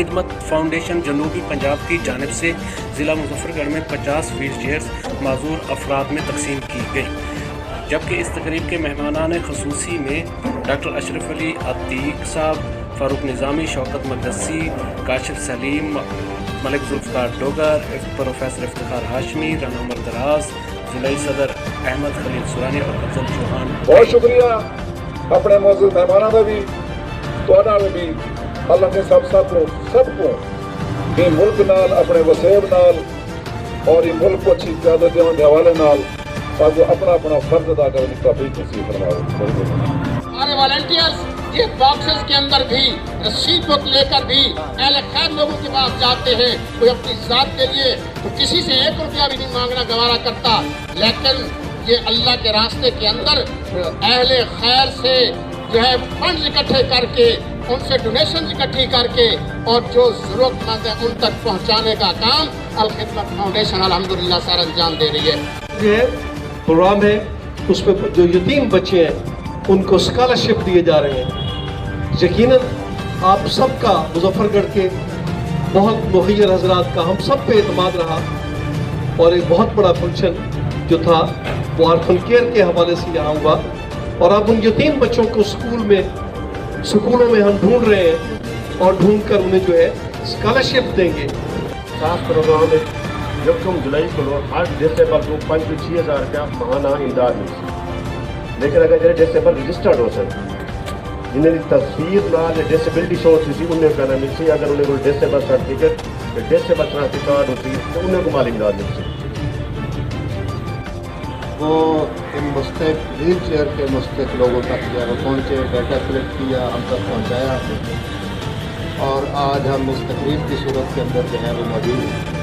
Alkhidmat foundation जनूबी पंजाब की जानिब से ज़िला मुजफ्फरगढ़ में 50 व्हील चेयर्स माजूर अफराद में तकसीम की गई, जबकि इस तकरीब के मेहमानान खसूसी में डॉक्टर अशरफ अली अतीक साहब, फ़ारूक निज़ामी, शौकत मकदसी, काशिफ सलीम, मलिक जुल्फ़कार डोगर, प्रोफेसर इफ्तिखार हाशमी, राना उमर दराज, ज़िला सदर अहमद खलील सुरानी और अफजल चौहान। बहुत शुक्रिया अपने मौजूद मेहमानों का भी, तुहाडा भी, अल्लाह के सबको ये मुल्क नाल अपने वसेब नाल और ये मुल्क को अच्छी क़यादत देने के हवाले नाल ताकि अपना अपना फर्ज अदा करने की तौफीक नसीब फरमाओ। हमारे वॉलंटियर्स ये बॉक्सेस के अंदर भी रसीद बुक लेकर भी अहले खैर लोगों के पास जाते हैं। कोई अपनी जात के लिए तो किसी से 1 रुपया भी नहीं मांगना गवारा करता, लेकिन ये अल्लाह के रास्ते के अंदर अहले खैर से जो है फंड इकट्ठे करके, उनसे डोनेशन इकट्ठी करके और जो जरूरतमंद है उन तक पहुँचाने का काम अलखिदमत फाउंडेशन अल्हम्दुलिल्लाह सर अंजाम दे रही है। ये प्रोग्राम है, उसमें जो यतीम बच्चे हैं उनको स्कॉलरशिप दिए जा रहे हैं। यकीनन आप सबका, मुजफ्फरगढ़ के बहुत मुखियर हजरात का हम सब पे एतमाद रहा और एक बहुत बड़ा फंक्शन जो था वो ऑर्फन केयर के हवाले से यहाँ हुआ और अब उन यतीम बच्चों को स्कूलों में हम ढूंढ रहे हैं और ढूंढ कर उन्हें जो है स्कॉलरशिप देंगे। खास प्रोग्राम है यकम जुलाई को हर डिसेबल को 5 से 6 हज़ार रुपया महाना इमदाद मिलती, लेकिन अगर जो डिसेबल रजिस्टर्ड हो सके जिन्हें तस्वीर नाल डिसेबिलिटी शो थी उन्हें कहना मिलती, अगर उन्हें कोई डिसेबल सर्टिफिकेट डिसेबल शनाख्ती कार्ड होती तो उन्हें को माली इमदाद मिलती। वो इन मुस्तक व्हील चेयर के मुस्तक लोगों तक जो है पहुँचे, डाटा कलेक्ट किया, हम तक पहुँचाया और आज हम इस तकरीब की सूरत के अंदर जो है वो मौजूद हैं।